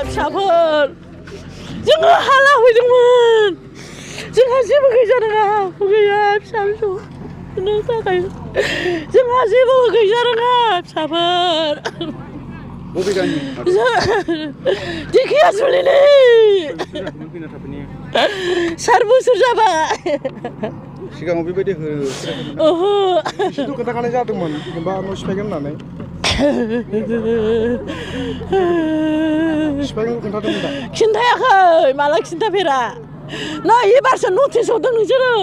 फिसाफोर जोङो हाला फैदोंमोन जोंहा जेबो गैजारोङा गैया फिसा फिसौनो थाखाय जोंहा जेबो गैजारोङा फिसाफोर बबे गामि दिखिया जुलिनि 4 बोसोर जाबाय सिगाङाव बेबायदि ओहो एसेथ' खोन्थाखानाय जादोंमोन जेनेबा न' सिफायगोन होननानै सिफायगोन खोन्थादोंमोन दा खिन्थायाखै माला खिन्थाफेरा नै एबारसो नटिस हरदों नोंसोरो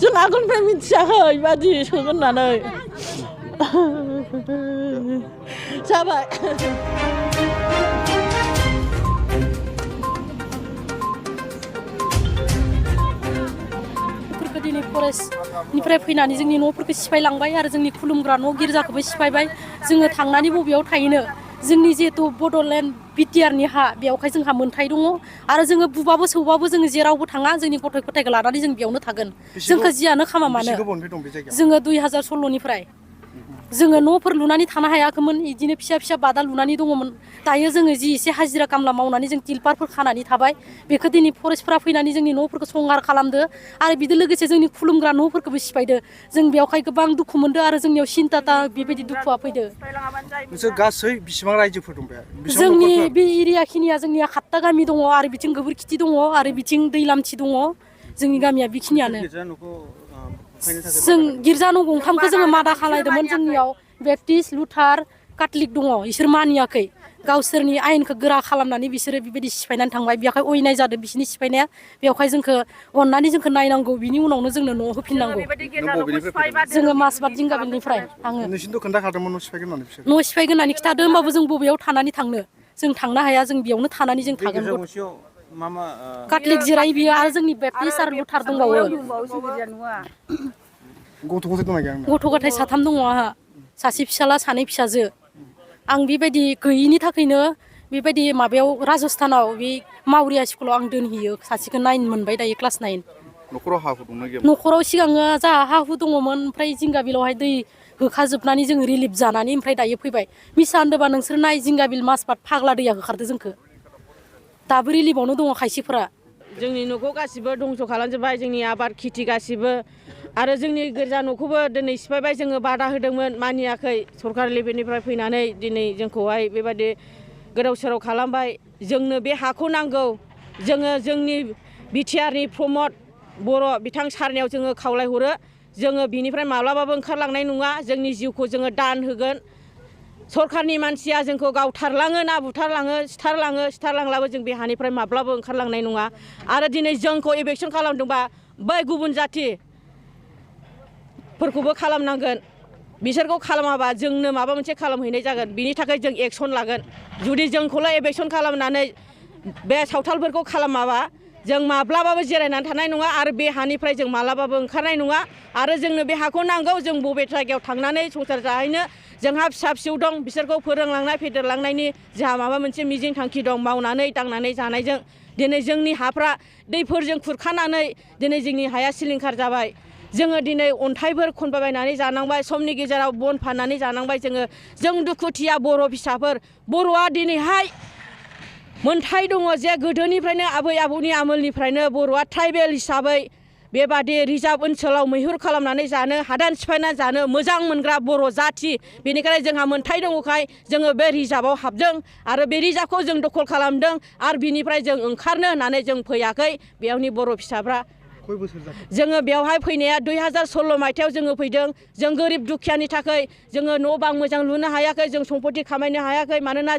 जों आगोलनिफ्राय मिथियाखै बादि सोगोन होननानै जाबाय दिनै फरेस्टनिफ्राय फैनानै जोंनि न'फोरखौ सिफायलांबाय आरो जोंनि खुलुमग्रा न' गिर्जाखौबो सिफायबाय जोङो थांनानै बबेयाव थाहैनो जोंनि जिहेतु बड'लेण्ड बिटिआरनि हा बेवहाय जोंहा मोन्थाय दङ आरो जोङो बुबाबो सौबाबो जोङो जेरावबो थाङा जोंनि गथ' गथायखौ लानानै जों बेयावनो थागोन जोंखौ जियानो खामा मानो जोङो 2016निफ्राय जोङो न'फोर लुनानै थानो हायाखैमोन बिदिनो फिसा फिसा बादा लुनानै दङमोन दायो जोङो जि एसे हाजिरा खामला मावनानै जों तिलपारफोर खानानै थाबाय बेखौ दिनै फरेस्टफ्रा फैनानै जोंनि न'फोरखौ संहार खालामदो आरो बिदि लोगोसे जोंनि खुलुमग्रा न'फोरखौबो सिफायदो जों बेवहाय गोबां दुखु मोनदो आरो जोंनियाव सिन्ता बेबायदि दुखुआ फैदो नोंसोर गासै बेसेबां रायजोफोर दं बे जोंनि बे एरियाखिनिया जोंनिया 7टा गामि दङ आरो बिथिं गोबोरखिथि दङ आरो बिथिं दैलामथि दङ जोंनि गामिया बेखिनियानो जों गिर्जा न' गंथामखौ जोङो मादा खालायदोंमोन जोंनियाव बेप्टिस्ट लुथार काथलिक दङ इसोर मानियाखै गावसोरनि आयेनखौ गोरा खालामनानै बिसोरो बेबायदि सिफायनानै थांबाय बेवहाय अयनाय जादों बिसोरनि सिफायनाया बेवहाय जोंखौ अननानै जोंखौ नायनांगौ बिनि उनावनो जोंनो न' होफिननांगौ जोङो मासबाद जिंगाबिलनिफ्राय आङो नोंसिनोथ' खोन्थाखादोंमोन न' सिफायगोन होननानै बिसोर न' सिफायगोन होननानै खिथादों होमबाबो जों बबेयाव थानानै थांनो जों थांनो हाया जों बेयावनो थानानै जों थागोन काथलिक जिराय बियो आरो जोंनि बेप्टिस्ट आरो लुथार दंबावो गथ' गथाय 3 दङ आंहा सासे फिसाला 2 फिसाजो आं बेबायदि गैयिनि थाखायनो बेबायदि माबायाव राजस्थानाव बे मावरिया स्कुलाव आं दोनहैयो सासेखौ 9 मोनबाय दायो क्लास 9 न'खराव हा हु दंना गैया न'खराव सिगाङो जोंहा हा हु दङमोन ओमफ्राय जिंगाबिलावहाय दै होखाजोबनानै जों रिलिफ जानानै ओमफ्राय दायो फैबाय मिसा होनदोंबा नोंसोर नाय जिंगाबिल मासबाद फाग्ला दैया होखारदो जोंखौ दाबो रिलिफावनो दङ खायसेफोरा जोंनि न'खौ गासिबो दंस' खालामजोब्बाय जोंनि आबाद खेथि गासिबो आरो जोंनि गिर्जा न'खौबो दिनै सिफायबाय जोङो बादा होदोंमोन मानियाखै सरकार लेभेलनिफ्राय फैनानै दिनै जोंखौहाय बेबायदि गोदाव सोराव खालामबाय जोंनो बे हाखौ नांगौ जोङो जोंनि बिटिआरनि प्रमद बर' बिथां सारनियाव जोङो खावलायहरो जोङो बिनिफ्राय माब्लाबाबो ओंखारलांनाय नङा जोंनि जिउखौ जोङो दान होगोन सरकारनि मानसिया जोंखौ गावथारलाङो ना बुथारलाङो सिथारलांब्लाबो जों बे हानिफ्राय माब्लाबो ओंखारलांनाय नङा आरो दिनै जोंखौ इभेकसन खालामदोंबा बै गुबुन जाथिफोरखौबो खालामनांगोन बिसोरखौ खालामाबा जोंनो माबा मोनसे खालामहैनाय जागोन बिनि थाखाय जों एक्सन लागोन जुदि जोंखौल' इभेकसन खालामनानै बे सावथालफोरखौ खालामाबा जों माब्लाबाबो जिरायनानै थानाय नङा आरो बे हानिफ्राय जों माब्लाबाबो ओंखारनाय नङा आरो जोंनो बे हाखौ नांगौ जों बबे जायगायाव थांनानै संसार जाहैनो जोंहा फिसा फिसौ दं बिसोरखौ फोरोंलांनाय फेदेरलांनायनि जोंहा माबा मोनसे मिजिं थांखि दं मावनानै दांनानै जानायजों दिनै जोंनि हाफ्रा दैफोरजों खुरखानानै दिनै जोंनि हाया सिलिंखार जाबाय जोङो दिनै अन्थाइफोर खनबायबायनानै जानांबाय समनि गेजेराव बन फाननानै जानांबाय जों दुखुथिया बर' फिसाफोर बर'आ दिनैहाय मोनथाय दङ जे गोदोनिफ्रायनो आबै आबौनि आमोलनिफ्रायनो बर'आ ट्राइबेल हिसाबै बेबादि रिजार्भ ओनसोलाव मैहुर खालामनानै जानो हादान सिफायनानै जानो मोजां मोनग्रा बर' जाथि बेनिखायनो जोंहा मोनथाय दङखाय जोङो बे रिजार्भआव हाबदों आरो बे रिजार्भखौ जों दखल खालामदों आरो बिनिफ्राय जों ओंखारनो होननानै जों फैयाखै बेयावनि बर' फिसाफ्रा जोङो बेवहाय फैनाया 2016 मायथाइयाव जोङो फैदों जों गोरिब दुखियानि थाखाय जोङो न' बां मोजां लुनो हायाखै जों सम्पति खामायनो हायाखै मानोना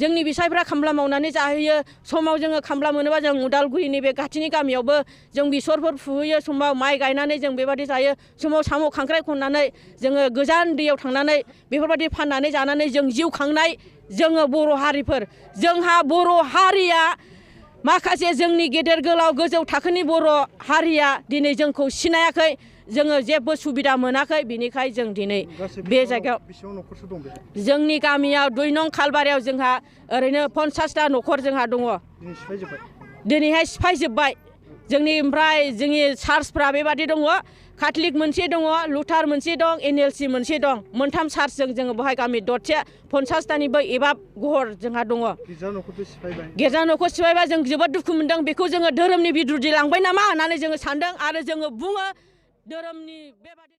जोंनि बिसायफ्रा खामला मावनानै जाहैयो समाव जोङो खामला मोनोबा जों उदालगुरिनि बे खाथिनि गामियावबो जों बेसरफोर फुहैयो समाव माइ गायनानै जों बेबायदि जायो समाव साम' खांख्राइ खननानै जोङो गोजान दैयाव थांनानै बेफोरबायदि फाननानै जानानै जों जिउ खांनाय जोङो बर' हारिफोर जोंहा बर' हारिया माखासे जोंनि गेदेर गोलाव गोजौ थाखोनि बर' हारिया दिनै जोंखौ सिनायाखै जोङो जेबो सुबिदा मोनाखै बिनिखाय जों दिनै बे जायगायाव जोंनि गामियाव 2 नं खालबारियाव जोंहा ओरैनो 50टा न'खर जोंहा दङ दिनैहाय सिफायजोब्बाय जोंनि ओमफ्राय जोंनि चार्चफ्रा बेबादि दङ काथलिक मोनसे दङ लुथार मोनसे दं NLC मोनसे दं मोनथाम चार्चजों जोङो बेवहाय गामि दरसे 50तानिबो एबा गहर जोंहा दङ गिर्जा न'खौ सिफायबा जों जोबोद दुखु मोनदों बेखौ जोङो धोरोमनि बिरुद्धि लांबाय नामा होननानै जोङो सानदों आरो जोङो बुङो धोरोमनि बेबादि